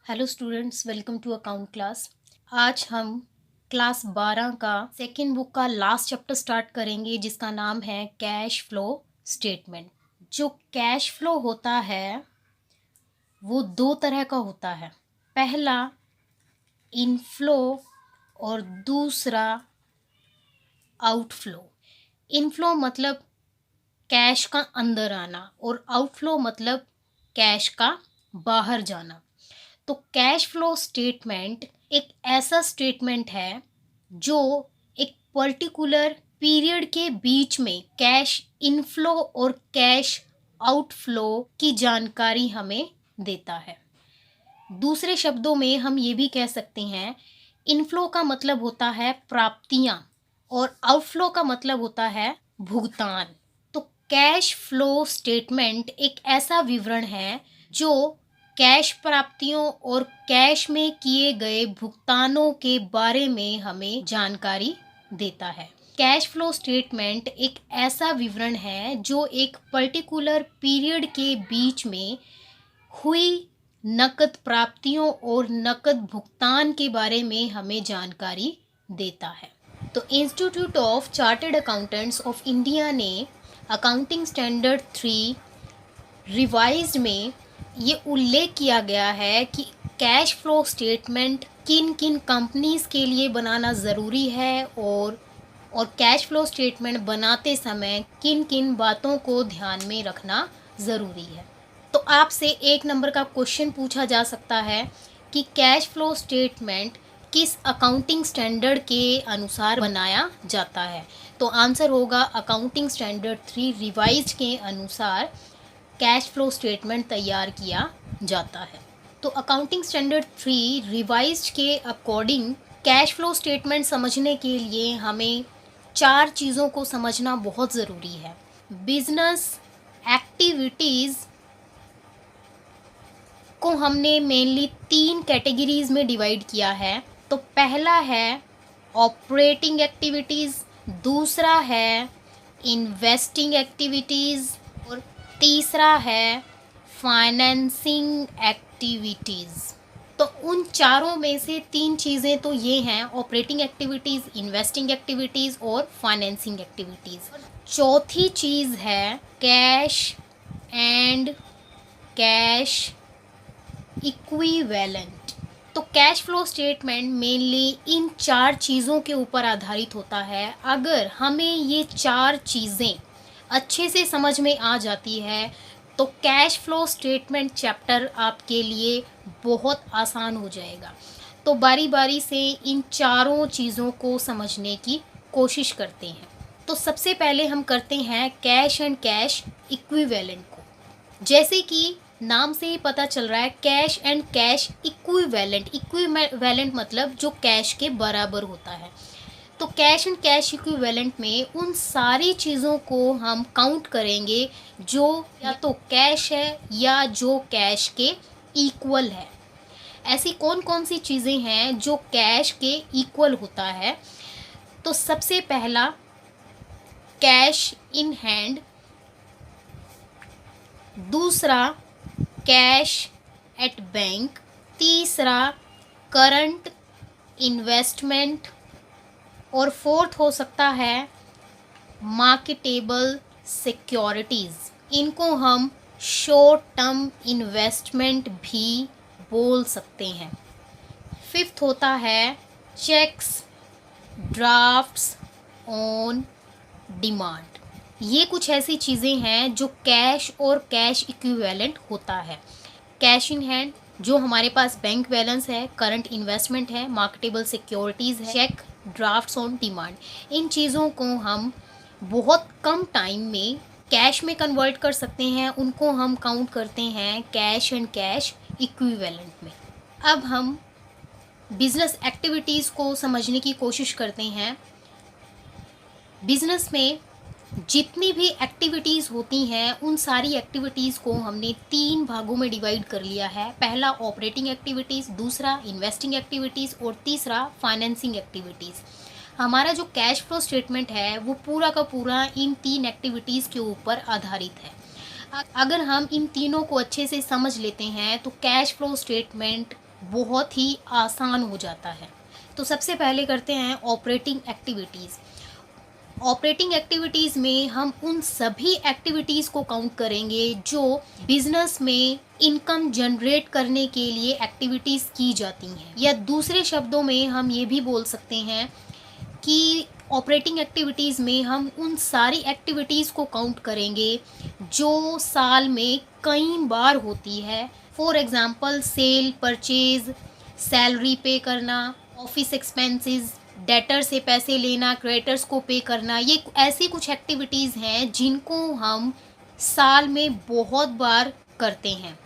Hello students, welcome to account class. आज हम class 12 का सेकेंड बुक का लास्ट चैप्टर स्टार्ट करेंगे जिसका नाम है कैश फ्लो स्टेटमेंट। जो कैश फ्लो होता है वो दो तरह का होता है। पहला इनफ्लो और दूसरा आउटफ्लो। इनफ्लो मतलब कैश का अंदर आना और आउटफ्लो मतलब कैश का बाहर जाना। तो कैश फ्लो स्टेटमेंट एक ऐसा स्टेटमेंट है जो एक पर्टिकुलर पीरियड के बीच में कैश इनफ्लो और कैश आउटफ्लो की जानकारी हमें देता है। दूसरे शब्दों में हम ये भी कह सकते हैं, इनफ्लो का मतलब होता है प्राप्तियां और आउटफ्लो का मतलब होता है भुगतान। तो कैश फ्लो स्टेटमेंट एक ऐसा विवरण है जो कैश प्राप्तियों और कैश में किए गए भुगतानों के बारे में हमें जानकारी देता है। कैश फ्लो स्टेटमेंट एक ऐसा विवरण है जो एक पर्टिकुलर पीरियड के बीच में हुई नकद प्राप्तियों और नकद भुगतान के बारे में हमें जानकारी देता है। तो institute of chartered accountants of India ने अकाउंटिंग स्टैंडर्ड 3 रिवाइज्ड में ये उल्लेख किया गया है कि कैश फ्लो स्टेटमेंट किन किन कंपनीज के लिए बनाना ज़रूरी है और कैश फ्लो स्टेटमेंट बनाते समय किन किन बातों को ध्यान में रखना ज़रूरी है। तो आपसे एक नंबर का क्वेश्चन पूछा जा सकता है कि कैश फ्लो स्टेटमेंट किस अकाउंटिंग स्टैंडर्ड के अनुसार बनाया जाता है। तो आंसर होगा अकाउंटिंग स्टैंडर्ड 3 रिवाइज्ड के अनुसार कैश फ्लो स्टेटमेंट तैयार किया जाता है। तो अकाउंटिंग स्टैंडर्ड 3 रिवाइज्ड के अकॉर्डिंग कैश फ्लो स्टेटमेंट समझने के लिए हमें 4 चीज़ों को समझना बहुत ज़रूरी है। बिजनेस एक्टिविटीज़ को हमने मेनली 3 कैटेगरीज में डिवाइड किया है। तो पहला है ऑपरेटिंग एक्टिविटीज़, दूसरा है इन्वेस्टिंग एक्टिविटीज़ और तीसरा है फाइनेंसिंग एक्टिविटीज़। तो उन चारों में से 3 चीज़ें तो ये हैं, ऑपरेटिंग एक्टिविटीज़, इन्वेस्टिंग एक्टिविटीज़ और फाइनेंसिंग एक्टिविटीज़। चौथी चीज़ है कैश एंड कैश इक्विवेलेंट। तो कैश फ्लो स्टेटमेंट मेनली इन 4 चीज़ों के ऊपर आधारित होता है। अगर हमें ये 4 चीज़ें अच्छे से समझ में आ जाती है तो कैश फ्लो स्टेटमेंट चैप्टर आपके लिए बहुत आसान हो जाएगा। तो बारी बारी से इन चारों चीज़ों को समझने की कोशिश करते हैं। तो सबसे पहले हम करते हैं कैश एंड कैश इक्विवेलेंट को। जैसे कि नाम से ही पता चल रहा है, cash and cash equivalent. Equivalent मतलब जो कैश के बराबर होता है। तो कैश एंड कैश इक्विवेलेंट में उन सारी चीज़ों को हम काउंट करेंगे जो या तो कैश है या जो कैश के इक्वल है। ऐसी कौन कौन सी चीज़ें हैं जो कैश के इक्वल होता है? तो सबसे पहला कैश इन हैंड, दूसरा कैश एट बैंक, तीसरा करंट इन्वेस्टमेंट और फोर्थ हो सकता है मार्केटेबल सिक्योरिटीज़। इनको हम शॉर्ट टर्म इन्वेस्टमेंट भी बोल सकते हैं। फिफ्थ होता है चेक्स ड्राफ्ट्स ऑन डिमांड। ये कुछ ऐसी चीज़ें हैं जो कैश और कैश इक्विवेलेंट होता है। कैश इन हैंड जो हमारे पास बैंक बैलेंस है, करंट इन्वेस्टमेंट है, मार्केटेबल सिक्योरिटीज़ है, चेक ड्राफ्ट्स ऑन डिमांड। इन चीज़ों को हम बहुत कम टाइम में कैश में कन्वर्ट कर सकते हैं। उनको हम काउंट करते हैं कैश एंड कैश इक्विवेलेंट में। अब हम बिजनेस एक्टिविटीज़ को समझने की कोशिश करते हैं। बिजनेस में जितनी भी एक्टिविटीज़ होती हैं उन सारी एक्टिविटीज़ को हमने 3 भागों में डिवाइड कर लिया है। पहला ऑपरेटिंग एक्टिविटीज़, दूसरा इन्वेस्टिंग एक्टिविटीज़ और तीसरा फाइनेंसिंग एक्टिविटीज़। हमारा जो कैश फ्लो स्टेटमेंट है वो पूरा का पूरा इन 3 एक्टिविटीज़ के ऊपर आधारित है। अगर हम इन तीनों को अच्छे से समझ लेते हैं तो कैश फ्लो स्टेटमेंट बहुत ही आसान हो जाता है। तो सबसे पहले करते हैं ऑपरेटिंग एक्टिविटीज़। ऑपरेटिंग एक्टिविटीज़ में हम उन सभी एक्टिविटीज़ को काउंट करेंगे जो बिजनेस में इनकम जनरेट करने के लिए एक्टिविटीज़ की जाती हैं, या दूसरे शब्दों में हम ये भी बोल सकते हैं कि ऑपरेटिंग एक्टिविटीज़ में हम उन सारी एक्टिविटीज़ को काउंट करेंगे जो साल में कई बार होती है। For example sale, purchase, salary pay करना, ऑफिस एक्सपेंसेस, डेटर से पैसे लेना, क्रेडिटर्स को पे करना, ये ऐसी कुछ एक्टिविटीज़ हैं जिनको हम साल में बहुत बार करते हैं,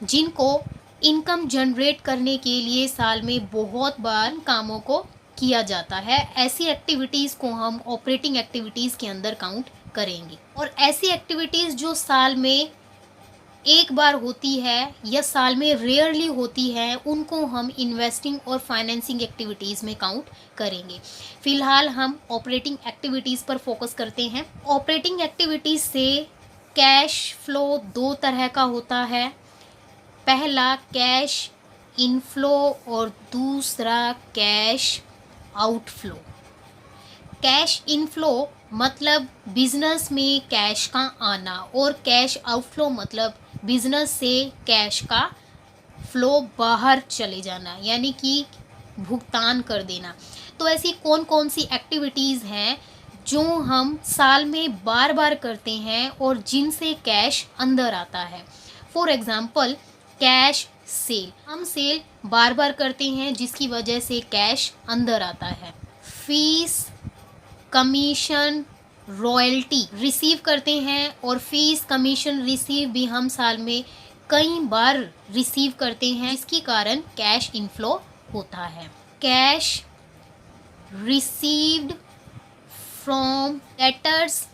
जिनको इनकम जनरेट करने के लिए साल में बहुत बार कामों को किया जाता है। ऐसी एक्टिविटीज़ को हम ऑपरेटिंग एक्टिविटीज़ के अंदर काउंट करेंगे। और ऐसी एक्टिविटीज़ जो साल में एक बार होती है या साल में रेयरली होती है, उनको हम इन्वेस्टिंग और फाइनेंसिंग एक्टिविटीज़ में काउंट करेंगे। फ़िलहाल हम ऑपरेटिंग एक्टिविटीज़ पर फोकस करते हैं। ऑपरेटिंग एक्टिविटीज़ से कैश फ्लो दो तरह का होता है। पहला कैश इनफ्लो और दूसरा कैश आउटफ्लो। कैश इनफ्लो मतलब बिजनेस में कैश का आना, और कैश आउटफ्लो मतलब बिजनेस से कैश का फ्लो बाहर चले जाना, यानी कि भुगतान कर देना। तो ऐसी कौन कौन सी एक्टिविटीज़ हैं जो हम साल में बार बार करते हैं और जिनसे कैश अंदर आता है। फॉर एग्ज़ाम्पल कैश सेल, हम सेल बार बार करते हैं जिसकी वजह से कैश अंदर आता है। फीस, कमीशन, रॉयल्टी रिसीव करते हैं, और फीस, कमीशन, रिसीव भी हम साल में कई बार रिसीव करते हैं, जिसके कारण कैश इनफ्लो होता है। कैश रिसीव्ड फ्रॉम डेटर्स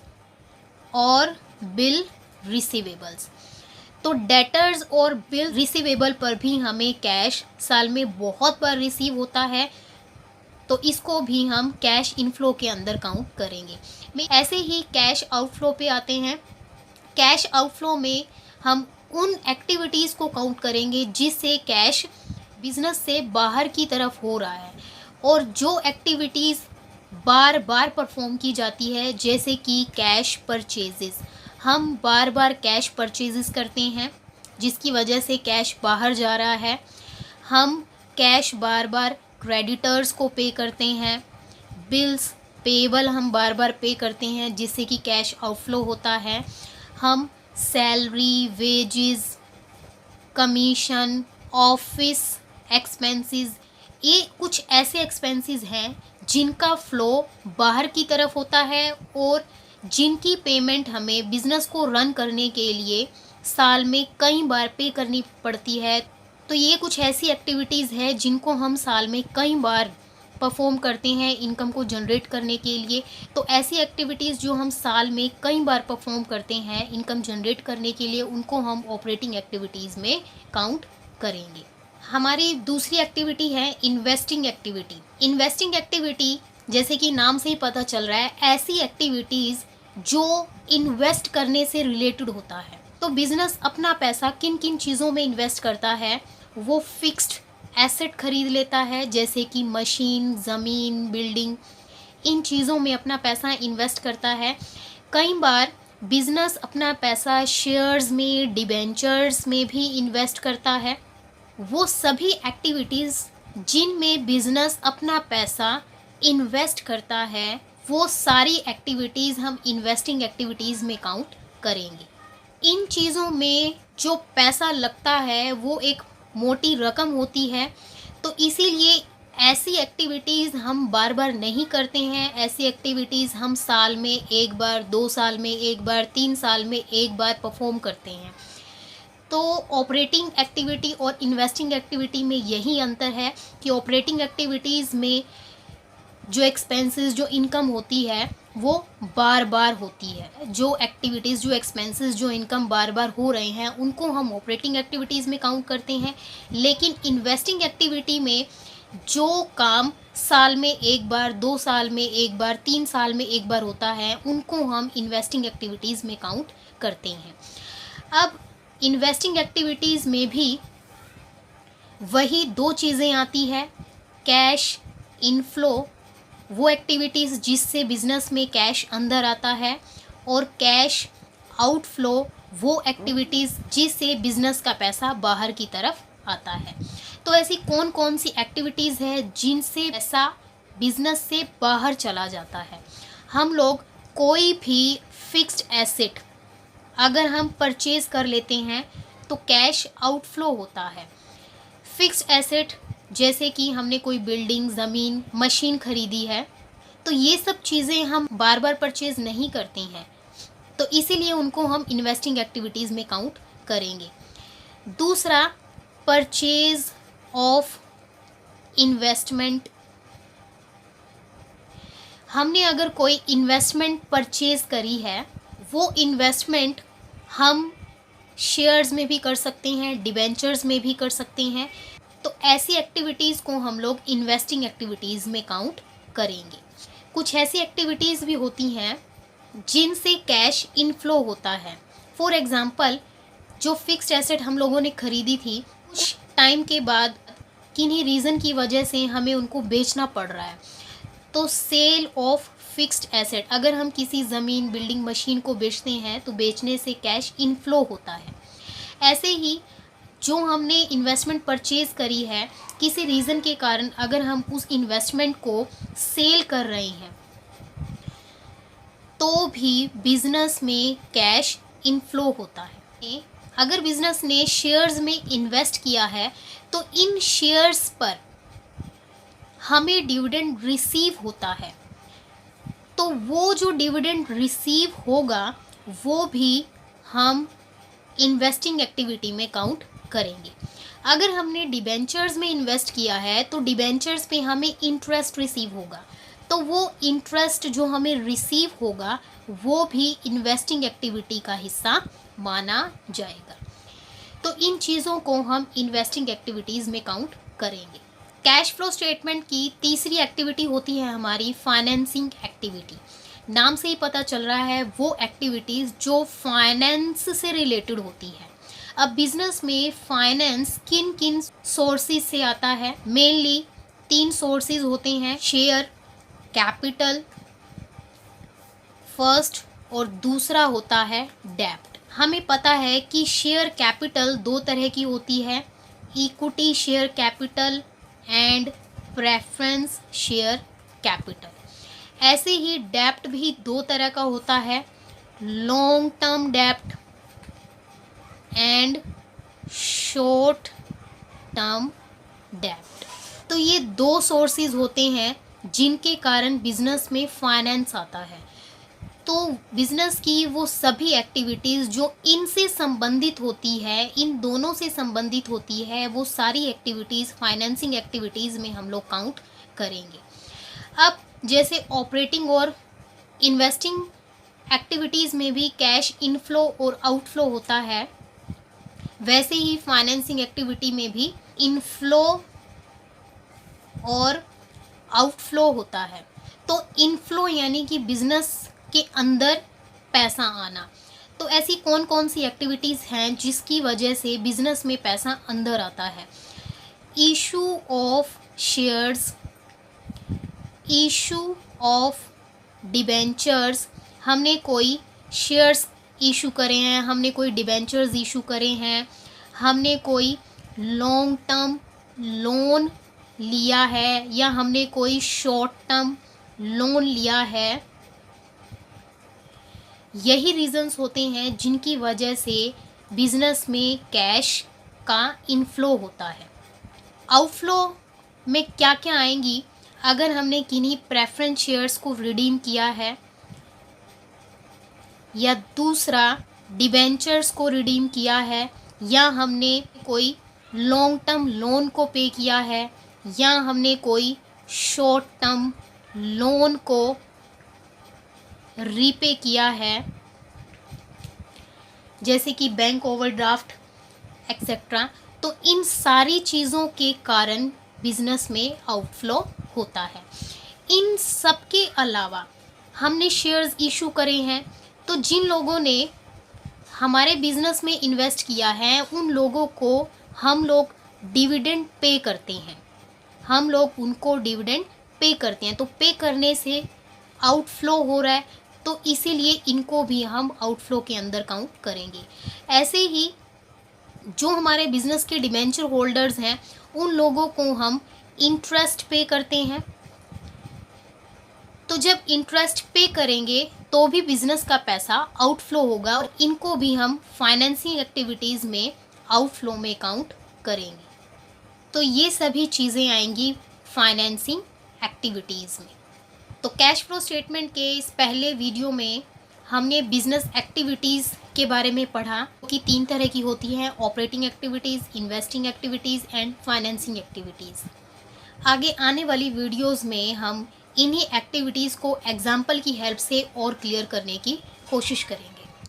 और बिल रिसीवेबल्स। तो डेटर्स और बिल रिसीवेबल पर भी हमें कैश साल में बहुत बार रिसीव होता है, तो इसको भी हम कैश इनफ्लो के अंदर काउंट करेंगे। ऐसे ही कैश आउटफ्लो पे आते हैं। कैश आउटफ्लो में हम उन एक्टिविटीज़ को काउंट करेंगे जिससे कैश बिजनेस से बाहर की तरफ हो रहा है, और जो एक्टिविटीज़ बार बार परफॉर्म की जाती है, जैसे कि कैश परचेजेस। हम बार बार कैश परचेजेस करते हैं जिसकी वजह से कैश बाहर जा रहा है। हम कैश बार बार क्रेडिटर्स को पे करते हैं। बिल्स पेबल हम बार बार पे करते हैं जिससे कि कैश आउटफ्लो होता है। हम salary, wages, commission, office expenses, ये कुछ ऐसे एक्सपेंसेस हैं जिनका फ़्लो बाहर की तरफ होता है और जिनकी पेमेंट हमें बिज़नेस को रन करने के लिए साल में कई बार पे करनी पड़ती है। तो ये कुछ ऐसी एक्टिविटीज़ है जिनको हम साल में कई बार परफॉर्म करते हैं इनकम को जनरेट करने के लिए। तो ऐसी एक्टिविटीज़ जो हम साल में कई बार परफॉर्म करते हैं इनकम जनरेट करने के लिए, उनको हम ऑपरेटिंग एक्टिविटीज़ में काउंट करेंगे। हमारी दूसरी एक्टिविटी है इन्वेस्टिंग एक्टिविटी। इन्वेस्टिंग एक्टिविटी, जैसे कि नाम से ही पता चल रहा है, ऐसी एक्टिविटीज़ जो इन्वेस्ट करने से रिलेटेड होता है। तो बिजनेस अपना पैसा किन किन चीज़ों में इन्वेस्ट करता है, वो फिक्स्ड एसेट खरीद लेता है, जैसे कि मशीन, ज़मीन, बिल्डिंग, इन चीज़ों में अपना पैसा इन्वेस्ट करता है। कई बार बिजनेस अपना पैसा शेयर्स में, डिबेंचर्स में भी इन्वेस्ट करता है। वो सभी एक्टिविटीज़ जिनमें बिजनेस अपना पैसा इन्वेस्ट करता है, वो सारी एक्टिविटीज़ हम इन्वेस्टिंग एक्टिविटीज़ में काउंट करेंगे। इन चीज़ों में जो पैसा लगता है वो एक मोटी रकम होती है, तो इसीलिए ऐसी एक्टिविटीज़ हम बार बार नहीं करते हैं। ऐसी एक्टिविटीज़ हम साल में एक बार, 2 साल में एक बार, 3 साल में एक बार परफॉर्म करते हैं। तो ऑपरेटिंग एक्टिविटी और इन्वेस्टिंग एक्टिविटी में यही अंतर है कि ऑपरेटिंग एक्टिविटीज़ में जो एक्सपेंसेस, जो इनकम होती है वो बार बार होती है। जो एक्टिविटीज़, जो एक्सपेंसेस, जो इनकम बार बार हो रहे हैं उनको हम ऑपरेटिंग एक्टिविटीज़ में काउंट करते हैं। लेकिन इन्वेस्टिंग एक्टिविटी में जो काम साल में एक बार, 2 साल में एक बार, 3 साल में एक बार होता है, उनको हम इन्वेस्टिंग एक्टिविटीज़ में काउंट करते हैं। अब इन्वेस्टिंग एक्टिविटीज़ में भी वही दो चीज़ें आती है, कैश इनफ्लो वो एक्टिविटीज़ जिससे बिजनेस में कैश अंदर आता है, और कैश आउटफ्लो वो एक्टिविटीज़ जिससे बिजनेस का पैसा बाहर की तरफ आता है। तो ऐसी कौन कौन सी एक्टिविटीज़ है जिनसे पैसा बिजनेस से बाहर चला जाता है? हम लोग कोई भी फिक्स्ड एसेट अगर हम परचेज कर लेते हैं तो कैश आउटफ्लो होता है। फिक्स्ड एसेट जैसे कि हमने कोई बिल्डिंग, ज़मीन, मशीन खरीदी है, तो ये सब चीज़ें हम बार बार परचेज नहीं करते हैं, तो इसीलिए उनको हम इन्वेस्टिंग एक्टिविटीज़ में काउंट करेंगे। दूसरा, परचेज ऑफ इन्वेस्टमेंट। हमने अगर कोई इन्वेस्टमेंट परचेज करी है, वो इन्वेस्टमेंट हम शेयर्स में भी कर सकते हैं, डिबेंचर्स में भी कर सकते हैं, तो ऐसी एक्टिविटीज़ को हम लोग इन्वेस्टिंग एक्टिविटीज़ में काउंट करेंगे। कुछ ऐसी एक्टिविटीज़ भी होती हैं जिनसे कैश इनफ्लो होता है। फॉर एग्ज़ाम्पल, जो फिक्स्ड एसेट हम लोगों ने खरीदी थी, कुछ टाइम के बाद किन्हीं रीज़न की वजह से हमें उनको बेचना पड़ रहा है, तो सेल ऑफ फिक्स्ड एसेट, अगर हम किसी ज़मीन, बिल्डिंग, मशीन को बेचते हैं तो बेचने से कैश इनफ्लो होता है। ऐसे ही जो हमने इन्वेस्टमेंट परचेज़ करी है, किसी रीज़न के कारण अगर हम उस इन्वेस्टमेंट को सेल कर रहे हैं तो भी बिजनेस में कैश इनफ्लो होता है। अगर बिजनेस ने शेयर्स में इन्वेस्ट किया है तो इन शेयर्स पर हमें डिविडेंड रिसीव होता है, तो वो जो डिविडेंड रिसीव होगा वो भी हम इन्वेस्टिंग एक्टिविटी में काउंट करेंगे। अगर हमने डिबेंचर्स में इन्वेस्ट किया है तो डिबेंचर्स पे हमें इंटरेस्ट रिसीव होगा, तो वो इंटरेस्ट जो हमें रिसीव होगा वो भी इन्वेस्टिंग एक्टिविटी का हिस्सा माना जाएगा। तो इन चीज़ों को हम इन्वेस्टिंग एक्टिविटीज़ में काउंट करेंगे। कैश फ्लो स्टेटमेंट की तीसरी एक्टिविटी होती है हमारी फाइनेंसिंग एक्टिविटी। नाम से ही पता चल रहा है वो एक्टिविटीज़ जो फाइनेंस से रिलेटेड होती है। अब बिजनेस में फाइनेंस किन किन सोर्सेज से आता है? मेनली 3 सोर्सेज होते हैं, शेयर कैपिटल फर्स्ट, और दूसरा होता है डेब्ट। हमें पता है कि शेयर कैपिटल 2 तरह की होती है, equity share capital and preference share capital. ऐसे ही डेब्ट भी 2 तरह का होता है, लॉन्ग टर्म डेब्ट एंड शॉर्ट टर्म डेब्ट। तो ये 2 सोर्सेज होते हैं जिनके कारण बिजनेस में फाइनेंस आता है। तो बिजनेस की वो सभी एक्टिविटीज़ जो इनसे संबंधित होती है, इन दोनों से संबंधित होती है, वो सारी एक्टिविटीज़ फाइनेंसिंग एक्टिविटीज़ में हम लोग काउंट करेंगे। अब जैसे ऑपरेटिंग और इन्वेस्टिंग एक्टिविटीज़ में भी कैश इनफ्लो और आउटफ्लो होता है, वैसे ही फाइनेंसिंग एक्टिविटी में भी इनफ्लो और आउटफ्लो होता है। तो इनफ्लो यानी कि बिजनेस के अंदर पैसा आना। तो ऐसी कौन कौन सी एक्टिविटीज़ हैं जिसकी वजह से बिजनेस में पैसा अंदर आता है? Issue of shares, issue of debentures, हमने कोई शेयर्स इशू करे हैं, हमने कोई डिबेंचर्स इशू करे हैं, हमने कोई लॉन्ग टर्म लोन लिया है, या हमने कोई शॉर्ट टर्म लोन लिया है। यही रीज़न्स होते हैं जिनकी वजह से बिजनेस में कैश का इनफ्लो होता है। आउटफ्लो में क्या क्या आएंगी? अगर हमने किन्हीं प्रेफरेंस शेयर्स को रिडीम किया है, या दूसरा डिबेंचर्स को रिडीम किया है, या हमने कोई लॉन्ग टर्म लोन को पे किया है, या हमने कोई शॉर्ट टर्म लोन को रीपे किया है, जैसे कि बैंक ओवरड्राफ्ट एक्सेट्रा। तो इन सारी चीज़ों के कारण बिजनेस में आउटफ्लो होता है। इन सब के अलावा हमने शेयर्स इशू करे हैं, तो जिन लोगों ने हमारे बिजनेस में इन्वेस्ट किया है उन लोगों को हम लोग डिविडेंड पे करते हैं, हम लोग उनको डिविडेंड पे करते हैं, तो पे करने से आउटफ्लो हो रहा है, तो इसीलिए इनको भी हम आउटफ्लो के अंदर काउंट करेंगे। ऐसे ही जो हमारे बिजनेस के डिबेंचर होल्डर्स हैं, उन लोगों को हम इंटरेस्ट पे करते हैं, तो जब इंटरेस्ट पे करेंगे तो भी बिजनेस का पैसा आउटफ्लो होगा और इनको भी हम फाइनेंसिंग एक्टिविटीज़ में आउटफ्लो में काउंट करेंगे। तो ये सभी चीज़ें आएंगी फाइनेंसिंग एक्टिविटीज़ में। तो कैश फ्लो स्टेटमेंट के इस पहले वीडियो में हमने बिजनेस एक्टिविटीज़ के बारे में पढ़ा कि 3 तरह की होती हैं: operating activities, investing activities and financing activities. आगे आने वाली वीडियोस में हम इन्हीं एक्टिविटीज़ को एग्जाम्पल की हेल्प से और क्लियर करने की कोशिश करेंगे।